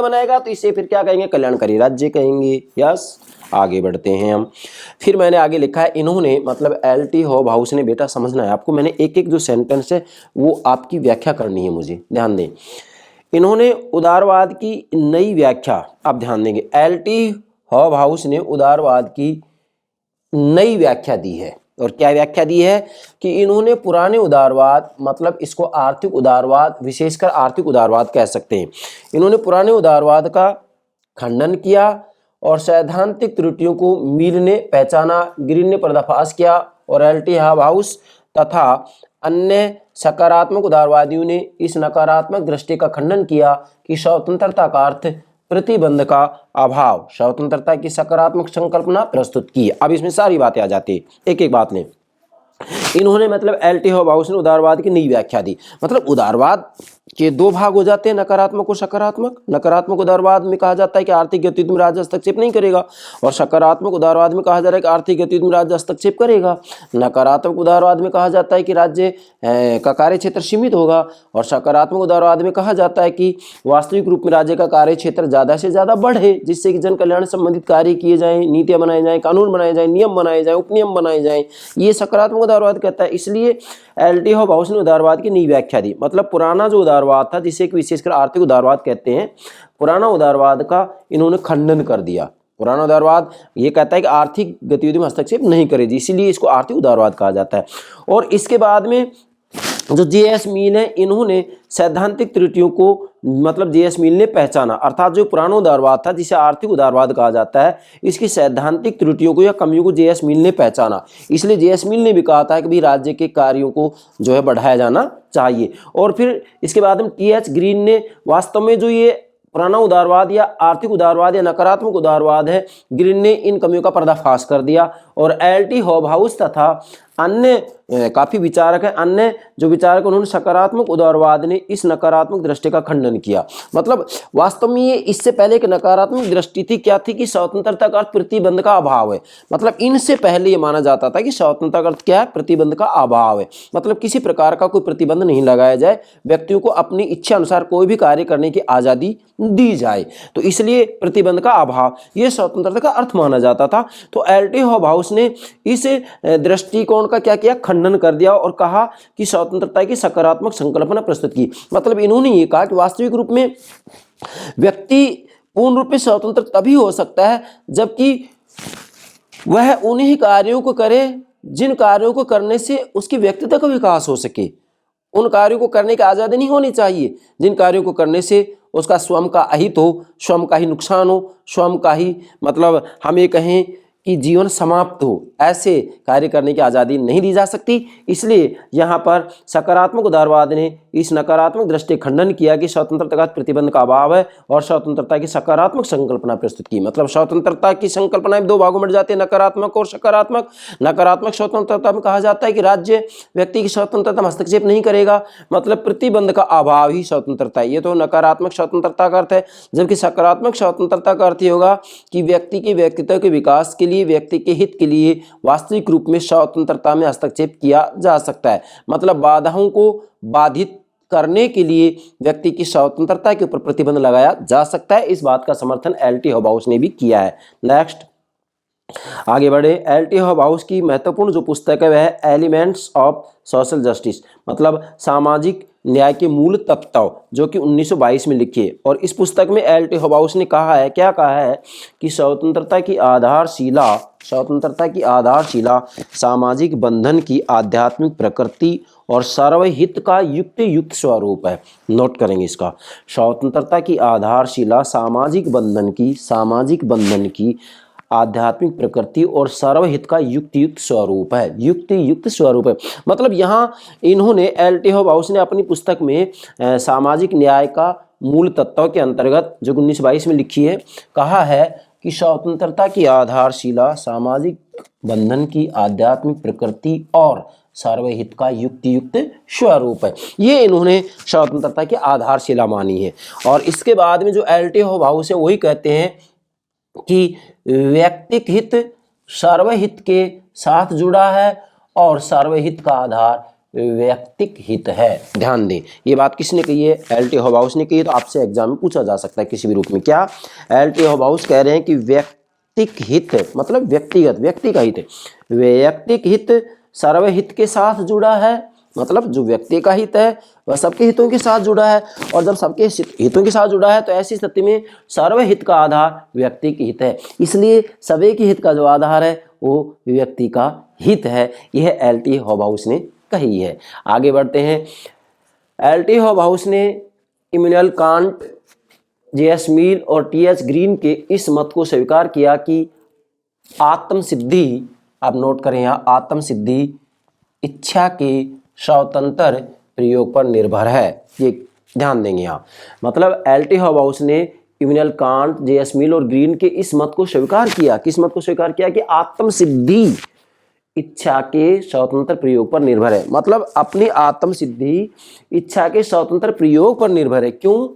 बनाएगा, तो इसे फिर क्या कहेंगे? कल्याणकारी राज्य कहेंगे। यस, आगे बढ़ते हैं हम। फिर मैंने आगे लिखा है, इन्होंने मतलब एलटी हॉबहाउस ने, बेटा समझना है आपको, मैंने एक एक जो सेंटेंस है वो आपकी व्याख्या करनी है, मुझे ध्यान दें। इन्होंने उदारवाद की नई व्याख्या, आप ध्यान देंगे, एलटी हॉबहाउस ने उदारवाद की नई व्याख्या दी है। और क्या व्याख्या दी है कि इन्होंने पुराने उदारवाद, मतलब इसको आर्थिक उदारवाद, विशेषकर आर्थिक उदारवाद कह सकते हैं, इन्होंने पुराने उदारवाद का खंडन किया और सैद्धांतिक त्रुटियों को मील ने पहचाना, ग्रीन ने पर्दाफाश किया और एलटी हॉबहाउस तथा अन्य सकारात्मक उदारवादियों ने इस नकारात्मक दृष्टि का खंडन किया कि स्वतंत्रता का अर्थ प्रतिबंध का अभाव, स्वतंत्रता की सकारात्मक संकल्पना प्रस्तुत की। अब इसमें सारी बातें आ जाती है, एक एक बात लें। इन्होंने मतलब एलटी हॉबहाउस ने उदारवाद की नई व्याख्या दी। मतलब उदारवाद के दो भाग हो जाते हैं, नकारात्मक और सकारात्मक। नकारात्मक उदारवाद में कहा जाता है कि आर्थिक गतिविधि में राज्य हस्तक्षेप नहीं करेगा और सकारात्मक उदारवाद में कहा जा रहा है कि आर्थिक गतिविधि में राज्य हस्तक्षेप करेगा। नकारात्मक उदारवाद में कहा जाता है कि राज्य का कार्य क्षेत्र सीमित होगा और सकारात्मक उदारवाद में कहा जाता है कि वास्तविक रूप में राज्य का कार्य क्षेत्र ज़्यादा से ज़्यादा बढ़े, जिससे कि जन कल्याण संबंधित कार्य किए जाएँ, नीतियाँ बनाई जाएँ, कानून बनाए जाएँ, नियम बनाए जाएँ, उपनियम बनाए जाएँ, ये सकारात्मक उदारवाद कहता है। इसलिए एलटी हॉबहाउस ने उदारवाद की नई व्याख्या दी। मतलब पुराना जो उदारवाद था, जिसे कि विशेषकर आर्थिक उदारवाद कहते हैं, पुराना उदारवाद का इन्होंने खंडन कर दिया। पुराना उदारवाद ये कहता है कि आर्थिक गतिविधि में हस्तक्षेप नहीं करेगी, इसीलिए इसको आर्थिक उदारवाद कहा जाता है। और इसके बाद में जो जेएस मील है, इन्होंने सैद्धांतिक त्रुटियों को, मतलब जेएस मील ने पहचाना, अर्थात जो पुराना उदारवाद था जिसे आर्थिक उदारवाद कहा जाता है, इसकी सैद्धांतिक त्रुटियों को या कमियों को जेएस मील ने पहचाना। इसलिए जेएस मील ने भी कहा था कि भी राज्य के कार्यों को जो है बढ़ाया जाना चाहिए। और फिर इसके बाद में टीएच ग्रीन ने वास्तव में जो ये पुराना उदारवाद या आर्थिक उदारवाद या नकारात्मक उदारवाद है, ग्रीन ने इन कमियों का पर्दाफाश कर दिया और एलटी हॉबहाउस तथा अन्य काफ़ी विचारक हैं, अन्य जो विचारक उन्होंने सकारात्मक उदारवाद ने इस नकारात्मक दृष्टि का खंडन किया। मतलब वास्तव में ये इससे पहले एक नकारात्मक दृष्टि थी, क्या थी कि स्वतंत्रता का अर्थ प्रतिबंध का अभाव है। मतलब इनसे पहले ये माना जाता था कि स्वतंत्रता का अर्थ क्या है? प्रतिबंध का अभाव है। मतलब किसी प्रकार का कोई प्रतिबंध नहीं लगाया जाए, व्यक्तियों को अपनी इच्छा अनुसार कोई भी कार्य करने की आज़ादी दी जाए, तो इसलिए प्रतिबंध का अभाव ये स्वतंत्रता का अर्थ माना जाता था। तो एलटी हॉबहाउस ने इस दृष्टिकोण का क्या किया? खंडन कर दिया और कहा कि स्वतंत्रता की सकारात्मक संकल्पना प्रस्तुत की। मतलब इन्होंने ये कहा कि वास्तविक रूप में व्यक्ति पूर्ण रूप में स्वतंत्र तभी हो सकता है जबकि वह उन्हीं कार्यों को करे जिन कार्यों को करने से उसकी व्यक्तित्व का विकास हो सके। उन कार्यों को करने की आज़ादी नहीं होनी चाहिए जिन कार्यों को करने से उसका स्वयं का अहित हो, स्वयं का ही नुकसान हो, स्वयं का ही मतलब हम ये कहें कि जीवन समाप्त हो। ऐसे कार्य करने की आज़ादी नहीं दी जा सकती। इसलिए यहाँ पर सकारात्मक उदारवाद ने इस नकारात्मक दृष्टि का खंडन किया कि स्वतंत्रता का प्रतिबंध का अभाव है और स्वतंत्रता की सकारात्मक संकल्पना प्रस्तुत की। मतलब स्वतंत्रता की संकल्पना दो भागों में जाती है, नकारात्मक और सकारात्मक। नकारात्मक स्वतंत्रता में कहा जाता है कि राज्य व्यक्ति की स्वतंत्रता में हस्तक्षेप नहीं करेगा, मतलब प्रतिबंध का अभाव ही स्वतंत्रता है। ये तो नकारात्मक स्वतंत्रता का अर्थ है। जबकि सकारात्मक स्वतंत्रता का अर्थ ये होगा कि व्यक्ति के व्यक्तित्व के विकास के लिए, व्यक्ति के हित के लिए वास्तविक रूप में स्वतंत्रता में हस्तक्षेप किया जा सकता है। मतलब बाधाओं को बाधित करने के लिए व्यक्ति की स्वतंत्रता के ऊपर प्रतिबंध लगाया जा सकता है। इस बात का समर्थन एल.टी. हॉबाउस ने भी किया है। नेक्स्ट आगे बढ़े। एल.टी. हॉबाउस की महत्वपूर्ण जो पुस्तक है वह है एलिमेंट्स ऑफ सोशल जस्टिस, मतलब सामाजिक न्याय के मूल तत्व, जो कि 1922 में लिखी है। और इस पुस्तक में एल.टी. हॉबाउस ने कहा है, क्या कहा है कि स्वतंत्रता की आधारशिला सामाजिक बंधन की आध्यात्मिक प्रकृति और सर्वहित का युक्त स्वरूप है। नोट करेंगे इसका। स्वतंत्रता की आधारशिला सामाजिक बंधन की आध्यात्मिक प्रकृति और सर्वहित का युक्त स्वरूप है। युक्त स्वरूप है मतलब यहाँ इन्होंने एल.टी. हॉबाउस ने अपनी पुस्तक में सामाजिक न्याय का मूल तत्व के अंतर्गत, जो 1922 में लिखी है, कहा है कि स्वतंत्रता की आधारशिला सामाजिक बंधन की आध्यात्मिक प्रकृति और सर्वहित का युक्त स्वरूप है। ये इन्होंने स्वतंत्रता की आधारशिला मानी है। और इसके बाद में जो एल.टी. हॉबाउस है वही कहते हैं कि व्यक्तिक हित सर्वहित के साथ जुड़ा है और सर्वहित का आधार व्यक्तिक हित है। ध्यान दें, ये बात किसने कही है? एल.टी. हॉबाउस ने कही है। तो आपसे एग्जाम में पूछा जा सकता है किसी भी रूप में। क्या एल.टी. हॉबाउस कह रहे हैं कि व्यक्तिक हित मतलब व्यक्ति का हित, व्यक्तिक हित सर्वहित के साथ जुड़ा है, मतलब जो व्यक्ति का हित है वह सबके हितों के साथ जुड़ा है। और जब सबके हितों के साथ जुड़ा है तो ऐसी स्थिति में सर्वहित का आधार व्यक्ति के हित है। इसलिए सभी के हित का जो आधार है वो व्यक्ति का हित है। यह एल.टी. हॉबाउस ने कही है। आगे बढ़ते हैं। एल.टी. हॉबाउस ने इमैनुअल कांट, जे.एस. मिल और टी.एच. ग्रीन के इस मत को स्वीकार किया कि आत्मसिद्धि, आप नोट करें यहाँ, आत्मसिद्धि इच्छा के स्वतंत्र प्रयोग पर निर्भर है। ये ध्यान देंगे यहाँ। मतलब एल.टी. हॉबाउस ने इमैनुअल कांट, जे.एस. मिल और ग्रीन के इस मत को स्वीकार किया। किस मत को स्वीकार किया? कि आत्मसिद्धि इच्छा के स्वतंत्र प्रयोग पर निर्भर है। मतलब अपनी आत्मसिद्धि इच्छा के स्वतंत्र प्रयोग पर निर्भर है। क्यों?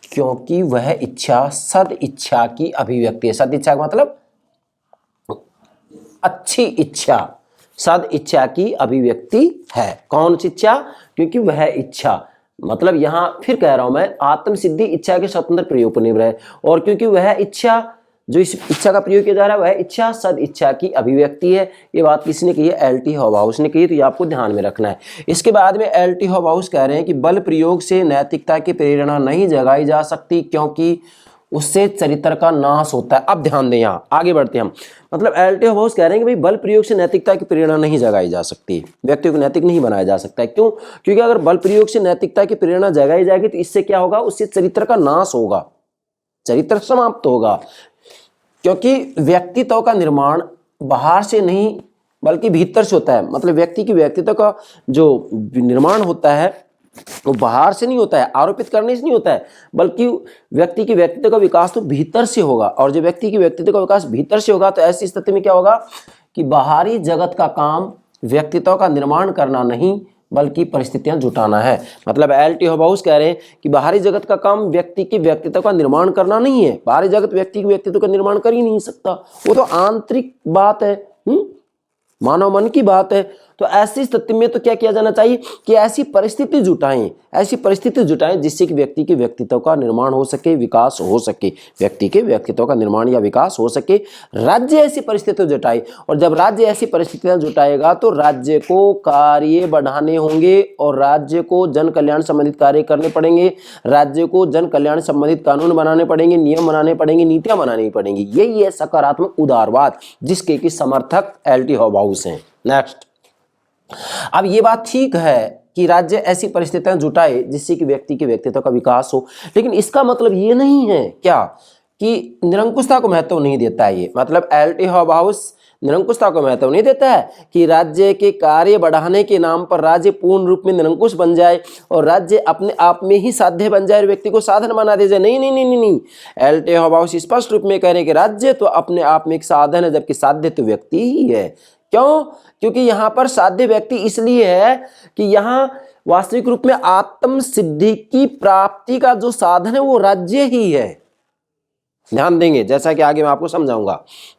क्योंकि वह इच्छा सद इच्छा की अभिव्यक्ति है। सद इच्छा का मतलब अच्छी इच्छा, सद इच्छा की अभिव्यक्ति है। कौन सी इच्छा? क्योंकि वह इच्छा, मतलब यहां फिर कह रहा हूं मैं, आत्मसिद्धि इच्छा के स्वतंत्र प्रयोग पर निर्भर है। और क्योंकि वह इच्छा, जो इस इच्छा का प्रयोग किया जा रहा है, वह इच्छा सद इच्छा की अभिव्यक्ति है। ये बात किसने कही है? एल.टी. हॉबाउस ने कही। तो ये आपको ध्यान में रखना है। इसके बाद में एल.टी. हॉबाउस कह रहे हैं कि बल प्रयोग से नैतिकता की प्रेरणा नहीं जगाई जा सकती, क्योंकि उससे चरित्र का नाश होता है। अब ध्यान दें, यहाँ आगे बढ़ते हैं हम। मतलब एल.टी. हॉबाउस कह रहे हैं कि भाई बल प्रयोग से नैतिकता की प्रेरणा नहीं जगाई जा सकती, व्यक्ति को नैतिक नहीं बनाया जा सकता है। क्यों? क्योंकि अगर बल प्रयोग से नैतिकता की प्रेरणा जगाई जाएगी तो इससे क्या होगा? उससे चरित्र का नाश होगा, चरित्र समाप्त होगा। क्योंकि व्यक्तित्व का निर्माण बाहर से नहीं बल्कि भीतर से होता है। मतलब व्यक्ति की व्यक्तित्व का जो निर्माण होता है वो बाहर से नहीं होता है, आरोपित करने से नहीं होता है, बल्कि व्यक्ति की व्यक्तित्व का विकास तो भीतर से होगा। और जब व्यक्ति की व्यक्तित्व का विकास भीतर से होगा तो ऐसी स्थिति में क्या होगा कि बाहरी जगत का काम व्यक्तित्व का निर्माण करना नहीं बल्कि परिस्थितियां जुटाना है। मतलब एल.टी. हॉबाउस कह रहे हैं कि बाहरी जगत का काम व्यक्ति के व्यक्तित्व का निर्माण करना नहीं है। बाहरी जगत व्यक्ति के व्यक्तित्व का निर्माण कर ही नहीं सकता, वो तो आंतरिक बात है, मानव मन की बात है। तो ऐसी स्थिति में तो क्या किया जाना चाहिए कि ऐसी परिस्थिति जुटाएं जिससे कि व्यक्ति के व्यक्तित्व का निर्माण हो सके, विकास हो सके, व्यक्ति के व्यक्तित्व का निर्माण या विकास हो सके। राज्य ऐसी परिस्थितियां जुटाए, और जब राज्य ऐसी परिस्थितियां जुटाएगा तो राज्य को कार्य बढ़ाने होंगे और राज्य को जन कल्याण संबंधित कार्य करने पड़ेंगे, राज्य को जन कल्याण संबंधित कानून बनाने पड़ेंगे, नियम बनाने पड़ेंगे, नीतियां बनानी पड़ेंगी। यही है सकारात्मक उदारवाद, जिसके कि समर्थक एल.टी. हॉबाउस हैं। नेक्स्ट, अब ये बात ठीक है कि राज्य ऐसी परिस्थितियां जुटाए जिससे कि व्यक्ति के व्यक्तित्व का विकास हो, लेकिन इसका मतलब ये नहीं है क्या कि निरंकुशता को महत्व नहीं देता है। ये मतलब एल.टी. हॉबाउस निरंकुशता को महत्व नहीं देता है कि राज्य के कार्य बढ़ाने के नाम पर राज्य पूर्ण रूप में निरंकुश बन जाए और राज्य अपने आप में ही साध्य बन जाए और व्यक्ति को साधन बना दे जाए। नहीं नहीं नहीं नहीं नहीं, एलटी हॉबाउस स्पष्ट रूप में कह रहे हैं कि राज्य तो अपने आप में एक साधन है, जबकि साध्य तो व्यक्ति ही है। क्यों? क्योंकि यहाँ पर साध्य व्यक्ति इसलिए है कि यहाँ वास्तविक रूप में आत्म सिद्धि की प्राप्ति का जो साधन है वो राज्य ही है। ध्यान देंगे, जैसा कि आगे मैं आपको समझाऊंगा।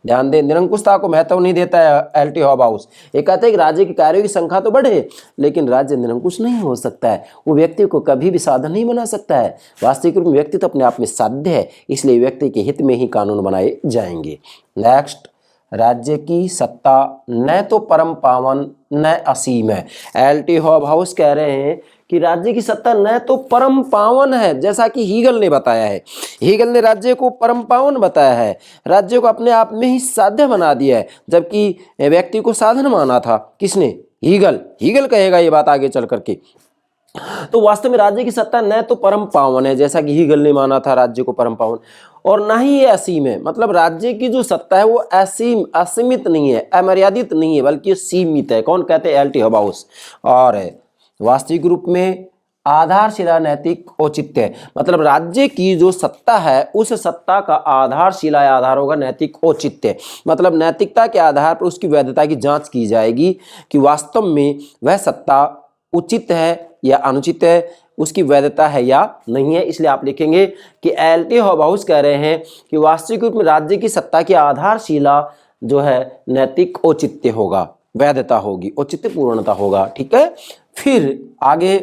ध्यान दें, निरंकुशता को महत्व नहीं देता है एलटी हॉबाउस। ये कहते हैं कि राज्य के कार्यों की संख्या तो बढ़े, लेकिन राज्य निरंकुश नहीं हो सकता है, वो व्यक्ति को कभी भी साधन नहीं बना सकता है। वास्तविक रूप में व्यक्ति तो अपने आप में साध्य है, इसलिए व्यक्ति के हित में ही कानून बनाए जाएंगे। नेक्स्ट, राज्य की सत्ता न तो परम पावन न असीम है। एलटी हॉबाउस कह रहे हैं कि राज्य की सत्ता न तो परम पावन है, जैसा कि हीगल ने बताया है। हीगल ने राज्य को परम पावन बताया है, राज्य को अपने आप में ही साध्य बना दिया है, जबकि व्यक्ति को साधन माना था। किसने? हीगल। हीगल कहेगा ये बात आगे चल करके। तो वास्तव में राज्य की सत्ता न तो परम पावन है, जैसा कि हीगल ने माना था राज्य को परम पावन, और ना ही ये असीम है। मतलब राज्य की जो सत्ता है वो असीमित नहीं है, अमर्यादित नहीं है, बल्कि सीमित है। कौन कहते हैं? एलटी हॉबाउस। और वास्तविक रूप में आधारशिला नैतिक औचित्य है। मतलब राज्य की जो सत्ता है उस सत्ता का आधारशिला आधार होगा नैतिक औचित्य। मतलब नैतिकता के आधार पर उसकी वैधता की जांच की जाएगी कि वास्तव में वह सत्ता उचित है या अनुचित है, उसकी वैधता है या नहीं है। इसलिए आप लिखेंगे कि एलटी हॉबाउस कह रहे हैं कि वास्तविक रूप में राज्य की सत्ता की आधारशिला जो है नैतिक औचित्य होगा, वैधता होगी, औचित्य पूर्णता होगा। ठीक है। फिर आगे,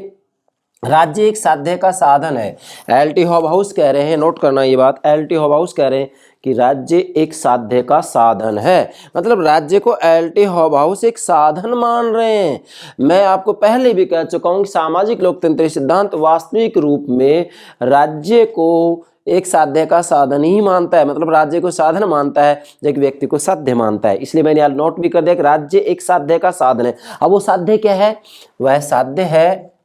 राज्य एक साध्य का साधन है। एलटी हॉबाउस कह रहे हैं, नोट करना ये बात, एलटी हॉबाउस कह रहे हैं कि राज्य एक साध्य का साधन है। मतलब राज्य को एलटी हॉबाउस एक साधन मान रहे हैं। मैं आपको पहले भी कह चुका हूं कि सामाजिक लोकतंत्र सिद्धांत वास्तविक रूप में राज्य को एक साध्य का साधन ही मानता है। मतलब राज्य को साधन मानता है, जबकि व्यक्ति को साध्य मानता है। इसलिए मैंने यहाँ नोट भी कर दिया कि राज्य एक साध्य का साधन है। अब वो साध्य क्या है? वह साध्य है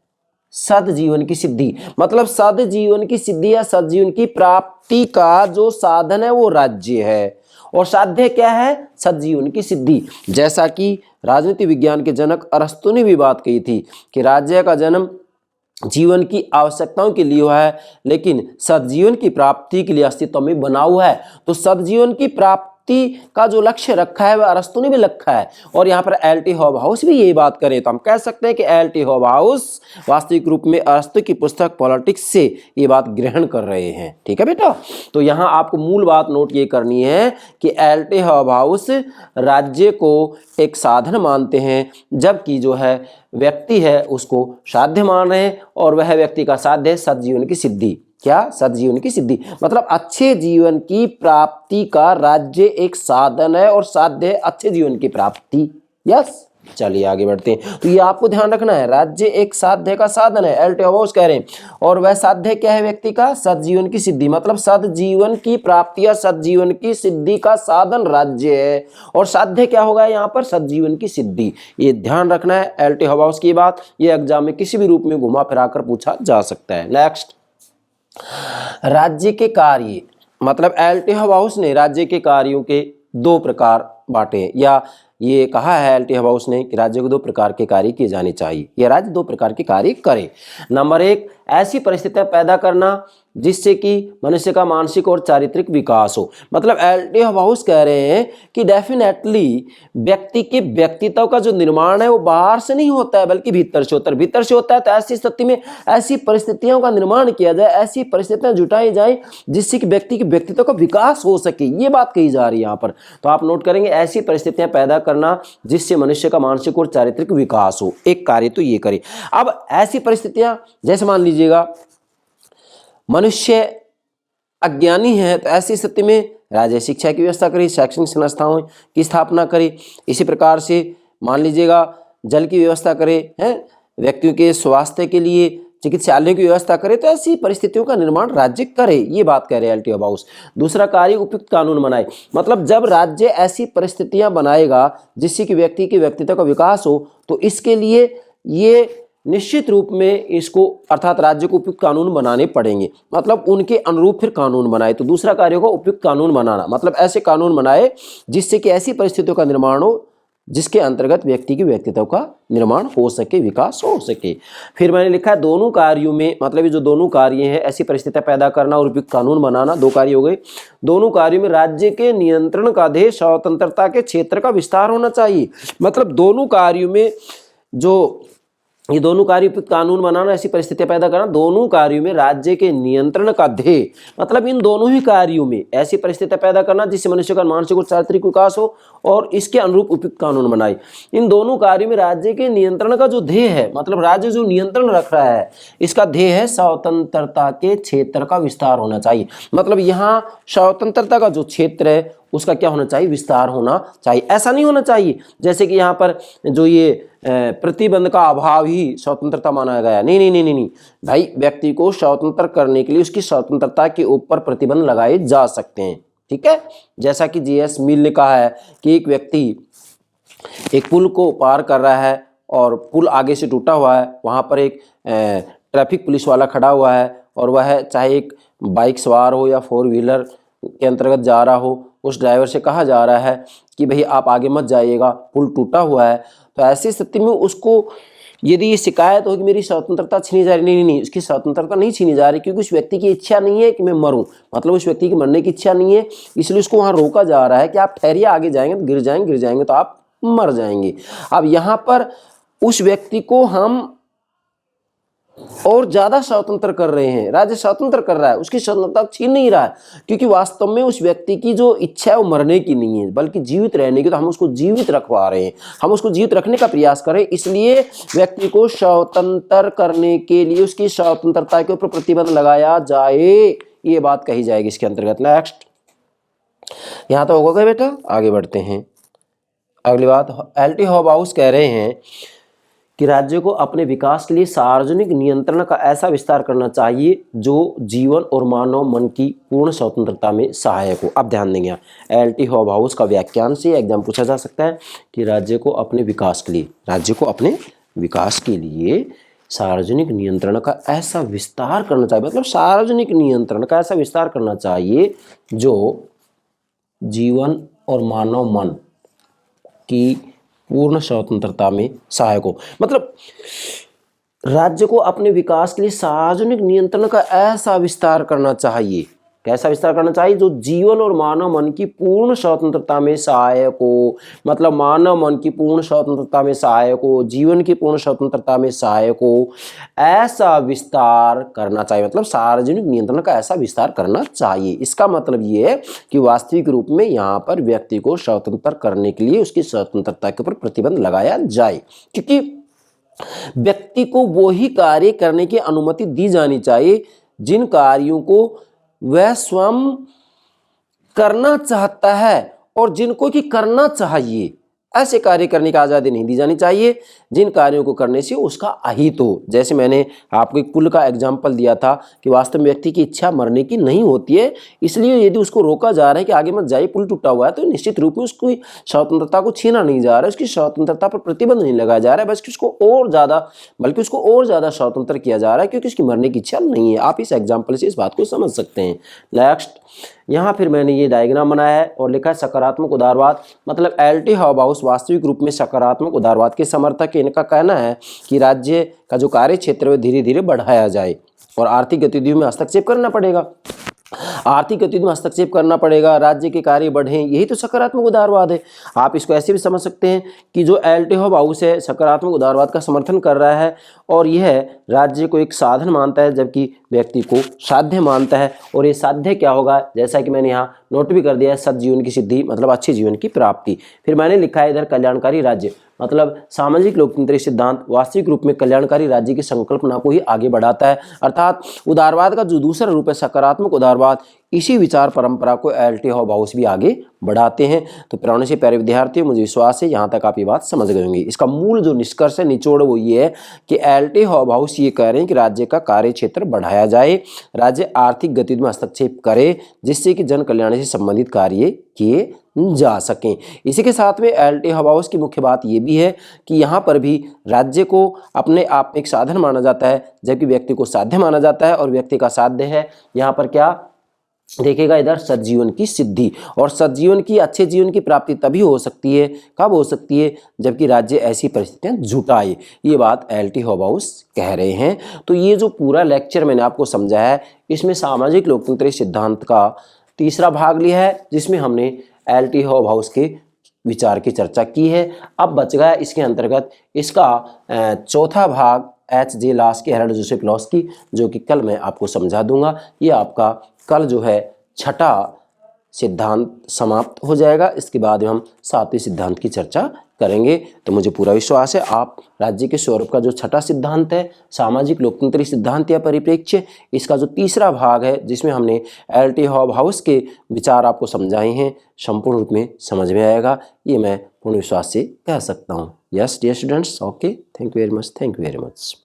सद्जीवन की सिद्धि। मतलब सद्जीवन की सिद्धि या सद्जीवन की प्राप्ति का जो साधन है वो राज्य है। और साध्य क्या है? सद्जीवन की सिद्धि। जैसा कि राजनीति विज्ञान के जनक अरस्तु ने भी बात कही थी कि राज्य का जन्म जीवन की आवश्यकताओं के लिए हुआ है, लेकिन सद्जीवन की प्राप्ति के लिए अस्तित्व में बना हुआ है। तो सद्जीवन की प्राप्ति का जो लक्ष्य रखा है वह अरस्तु ने भी रखा है। और यहाँ पर एलटी हॉबाउस भी यही बात करे तो हम कह सकते हैं कि एलटी हॉबाउस वास्तविक रूप में अरस्तु की पुस्तक पॉलिटिक्स से ये बात ग्रहण कर रहे हैं। ठीक है बेटा। तो यहाँ आपको मूल बात नोट ये करनी है कि एलटी हॉबाउस राज्य को एक साधन मानते हैं, जबकि जो है व्यक्ति है उसको साध्य मान रहे हैं, और वह व्यक्ति का साध्य है सद्जीवन की सिद्धि। क्या? सद्जीवन की सिद्धि। मतलब अच्छे जीवन की प्राप्ति का राज्य एक साधन है और साध्य है अच्छे जीवन की प्राप्ति। यस। चलिए आगे बढ़ते हैं। तो ये आपको ध्यान रखना है, राज्य एक साध्य का साधन है, एलटी हॉबाउस कह रहे हैं। और वह साध्य क्या है व्यक्ति का? सद्जीवन की सिद्धि। मतलब सद्जीवन की प्राप्ति या सद्जीवन की सिद्धि का साधन राज्य है, और साध्य क्या होगा यहाँ पर? सद्जीवन की सिद्धि। ये ध्यान रखना है एलटी हॉबाउस की बात। ये एग्जाम में किसी भी रूप में घुमा फिरा कर पूछा जा सकता है। नेक्स्ट, राज्य के कार्य। मतलब एलटी हॉबाउस ने राज्य के कार्यों के दो प्रकार बांटे, या ये कहा है एलटी हॉबाउस ने कि राज्य को दो प्रकार के कार्य किए जाने चाहिए। यह राज्य दो प्रकार के कार्य करे। नंबर एक, ऐसी परिस्थितियां पैदा करना जिससे कि मनुष्य का मानसिक और चारित्रिक विकास हो। मतलब एलटी हॉबाउस कह रहे हैं कि डेफिनेटली व्यक्ति के व्यक्तित्व का जो निर्माण है वो बाहर से नहीं होता है, बल्कि भीतर से होता है। भीतर से होता है तो ऐसी स्थिति में ऐसी परिस्थितियों का निर्माण किया जाए, ऐसी परिस्थितियां जुटाई जाए जिससे कि व्यक्ति के व्यक्तित्व का विकास हो सके। ये बात कही जा रही है यहाँ पर। तो आप नोट करेंगे, ऐसी परिस्थितियां पैदा करना जिससे मनुष्य का मानसिक और चारित्रिक विकास हो। एक कार्य तो ये करे। अब ऐसी परिस्थितियां जैसे मान लीजिएगा मनुष्य अज्ञानी है, तो ऐसी स्थिति में राज्य शिक्षा की व्यवस्था करे, शैक्षणिक संस्थाओं की स्थापना करे। इसी प्रकार से मान लीजिएगा जल की व्यवस्था करे, हैं, व्यक्तियों के स्वास्थ्य के लिए चिकित्सालयों की व्यवस्था करे। तो ऐसी परिस्थितियों का निर्माण राज्य करे, ये बात कह रहे हैं एलटी हॉबाउस। दूसरा कार्य, उपयुक्त कानून बनाए। मतलब जब राज्य ऐसी परिस्थितियां बनाएगा जिससे कि व्यक्ति के व्यक्तित्व का विकास हो, तो इसके लिए ये निश्चित रूप में इसको अर्थात राज्य को उपयुक्त कानून बनाने पड़ेंगे, मतलब उनके अनुरूप फिर कानून बनाए। तो दूसरा कार्य होगा उपयुक्त कानून बनाना, मतलब ऐसे कानून बनाए जिससे कि ऐसी परिस्थितियों का निर्माण हो जिसके अंतर्गत व्यक्ति की व्यक्तित्व का निर्माण हो सके, विकास हो सके। फिर मैंने लिखा है दोनों कार्यों में, मतलब ये जो दोनों कार्य हैं, ऐसी परिस्थितियां पैदा करना और उपयुक्त कानून बनाना, दो कार्य हो गए। दोनों कार्यों में राज्य के नियंत्रण का ध्येय स्वतंत्रता के क्षेत्र का विस्तार होना चाहिए। मतलब दोनों कार्यों में जो ये दोनों कार्य उपयुक्त कानून बनाना, ऐसी परिस्थितियां पैदा करना, दोनों कार्यों में राज्य के नियंत्रण का ध्येय, मतलब इन दोनों ही कार्यों में ऐसी परिस्थितियां पैदा करना जिससे मनुष्य का मानसिक और चारित्रिक विकास हो और इसके अनुरूप उपयुक्त कानून बनाए। इन दोनों कार्यों में राज्य के नियंत्रण का जो ध्येय है, मतलब राज्य जो नियंत्रण रख रहा है, इसका ध्येय है स्वतंत्रता के क्षेत्र का विस्तार होना चाहिए। मतलब यहाँ स्वतंत्रता का जो क्षेत्र है उसका क्या होना चाहिए, विस्तार होना चाहिए। ऐसा नहीं होना चाहिए जैसे कि यहाँ पर जो ये प्रतिबंध का अभाव ही स्वतंत्रता माना गया। नहीं नहीं नहीं नहीं नहीं भाई, व्यक्ति को स्वतंत्र करने के लिए उसकी स्वतंत्रता के ऊपर प्रतिबंध लगाए जा सकते हैं, ठीक है। जैसा कि जीएस मिल ने कहा है कि एक व्यक्ति एक पुल को पार कर रहा है और पुल आगे से टूटा हुआ है, वहाँ पर एक ट्रैफिक पुलिस वाला खड़ा हुआ है और वह चाहे एक बाइक सवार हो या 4 व्हीलर के अंतर्गत जा रहा हो, उस ड्राइवर से कहा जा रहा है कि भाई आप आगे मत जाइएगा, पुल टूटा हुआ है। तो ऐसी स्थिति में उसको यदि ये शिकायत हो कि मेरी स्वतंत्रता छीनी जा रही, नहीं नहीं नहीं, उसकी स्वतंत्रता नहीं छीनी जा रही, क्योंकि उस व्यक्ति की इच्छा नहीं है कि मैं मरूं, मतलब उस व्यक्ति की मरने की इच्छा नहीं है, इसलिए उसको वहां रोका जा रहा है कि आप ठहरिए, आगे जाएंगे तो गिर जाएंगे तो आप मर जाएंगे। अब यहाँ पर उस व्यक्ति को हम और ज्यादा स्वतंत्र कर रहे हैं, राज्य स्वतंत्र कर रहा है, उसकी स्वतंत्रता छीन नहीं रहा है, क्योंकि वास्तव में उस व्यक्ति की जो इच्छा है वो मरने की नहीं है बल्कि जीवित रहने की। तो हम उसको जीवित रखवा रहे हैं, हम उसको जीवित रखने का प्रयास करें, इसलिए व्यक्ति को स्वतंत्र करने के लिए उसकी स्वतंत्रता के ऊपर प्रतिबंध लगाया जाए, ये बात कही जाएगी इसके अंतर्गत। नेक्स्ट, यहां तो होगा बेटा, आगे बढ़ते हैं। अगली बात, एलटी हॉबाउस कह रहे हैं कि राज्य को अपने विकास के लिए सार्वजनिक नियंत्रण का ऐसा विस्तार करना चाहिए जो जीवन और मानव मन की पूर्ण स्वतंत्रता में सहायक हो। अब ध्यान देंगे, एलटी हॉबाउस का व्याख्यान से एग्जाम पूछा जा सकता है कि राज्य को अपने विकास के लिए सार्वजनिक नियंत्रण का ऐसा विस्तार करना चाहिए, मतलब सार्वजनिक नियंत्रण का ऐसा विस्तार करना चाहिए जो जीवन और मानव मन की पूर्ण स्वतंत्रता में सहायक हो। मतलब राज्य को अपने विकास के लिए सार्वजनिक नियंत्रण का ऐसा विस्तार करना चाहिए, कैसा विस्तार करना चाहिए, जो जीवन और मानव मन की पूर्ण स्वतंत्रता में सहायक हो। मतलब मानव मन की पूर्ण स्वतंत्रता में सहायक हो, जीवन की पूर्ण स्वतंत्रता में सहायक हो, ऐसा विस्तार करना चाहिए। मतलब सार्वजनिक नियंत्रण का ऐसा विस्तार करना चाहिए। इसका मतलब ये है कि वास्तविक रूप में यहाँ पर व्यक्ति को स्वतंत्र करने के लिए उसकी स्वतंत्रता के ऊपर प्रतिबंध लगाया जाए, क्योंकि व्यक्ति को वही कार्य करने की अनुमति दी जानी चाहिए जिन कार्यों को वह स्वयं करना चाहता है और जिनको कि करना चाहिए। ऐसे कार्य करने की आज़ादी नहीं दी जानी चाहिए जिन कार्यों को करने से उसका अहित हो। जैसे मैंने आपको एक पुल का एग्जाम्पल दिया था कि वास्तव में व्यक्ति की इच्छा मरने की नहीं होती है, इसलिए यदि उसको रोका जा रहा है कि आगे मत जाइए, पुल टूटा हुआ है, तो निश्चित रूप में उसकी स्वतंत्रता को छीना नहीं जा रहा है, उसकी स्वतंत्रता पर प्रतिबंध नहीं लगाया जा रहा है, बल्कि उसको और ज़्यादा स्वतंत्र किया जा रहा है, क्योंकि उसकी मरने की इच्छा नहीं है। आप इस एग्जाम्पल से इस बात को समझ सकते हैं। नेक्स्ट, यहाँ फिर मैंने ये डायग्राम बनाया है और लिखा है सकारात्मक उदारवाद। मतलब एलटी हॉबाउस वास्तविक रूप में सकारात्मक उदारवाद के समर्थक। इनका कहना है कि राज्य का जो कार्य क्षेत्र है धीरे धीरे बढ़ाया जाए और आर्थिक गतिविधियों में हस्तक्षेप करना पड़ेगा, राज्य के कार्य बढ़ें, यही तो सकारात्मक उदारवाद है। आप इसको ऐसे भी समझ सकते हैं कि जो एलटी हॉबाउस है सकारात्मक उदारवाद का समर्थन कर रहा है और यह राज्य को एक साधन मानता है जबकि व्यक्ति को साध्य मानता है। और ये साध्य क्या होगा, जैसा कि मैंने यहाँ नोट भी कर दिया है, सद्जीवन की सिद्धि, मतलब अच्छे जीवन की प्राप्ति। फिर मैंने लिखा है इधर कल्याणकारी राज्य, मतलब सामाजिक लोकतंत्री सिद्धांत वास्तविक रूप में कल्याणकारी राज्य की संकल्पना को ही आगे बढ़ाता है। अर्थात उदारवाद का जो दूसरा रूप है सकारात्मक उदारवाद, इसी विचार परंपरा को एल.टी. हॉबहाउस भी आगे बढ़ाते हैं। तो पढ़ने से प्यारे विद्यार्थियों, मुझे विश्वास है यहाँ तक आप ये बात समझ गए होंगे। इसका मूल जो निष्कर्ष है, निचोड़, वो ये है कि एल.टी. हॉबहाउस ये कह रहे हैं कि राज्य का कार्य क्षेत्र बढ़ाया जाए, राज्य आर्थिक गतिविधि में हस्तक्षेप करे, जिससे कि जन कल्याण से संबंधित कार्य किए जा सकें। इसी के साथ में एल.टी. हॉबहाउस की मुख्य बात ये भी है कि यहाँ पर भी राज्य को अपने आप में एक साधन माना जाता है, जबकि व्यक्ति को साध्य माना जाता है। और व्यक्ति का साध्य है यहाँ पर क्या देखिएगा, इधर सज्जीवन की सिद्धि। और सज्जीवन की, अच्छे जीवन की प्राप्ति तभी हो सकती है, कब हो सकती है, जबकि राज्य ऐसी परिस्थितियां जुटाए। ये बात एल.टी. हॉबहाउस कह रहे हैं। तो ये जो पूरा लेक्चर मैंने आपको समझाया है, इसमें सामाजिक लोकतंत्र सिद्धांत का तीसरा भाग लिया है, जिसमें हमने एल.टी. हॉबहाउस के विचार की चर्चा की है। अब बच गया इसके अंतर्गत इसका चौथा भाग, H.J. लॉस की, हेराल्ड जोसेफ लॉस की, जो कि कल मैं आपको समझा दूंगा। ये आपका कल जो है छठा सिद्धांत समाप्त हो जाएगा। इसके बाद हम सातवें सिद्धांत की चर्चा करेंगे। तो मुझे पूरा विश्वास है आप राज्य के स्वरूप का जो छठा सिद्धांत है, सामाजिक लोकतंत्री सिद्धांत या परिप्रेक्ष्य, इसका जो तीसरा भाग है, जिसमें हमने एल.टी. हॉबहाउस के विचार आपको समझाए हैं, संपूर्ण रूप में समझ में आएगा, ये मैं पूर्ण विश्वास से कह सकता हूँ। Yes dear students, okay, thank you very much, thank you very much.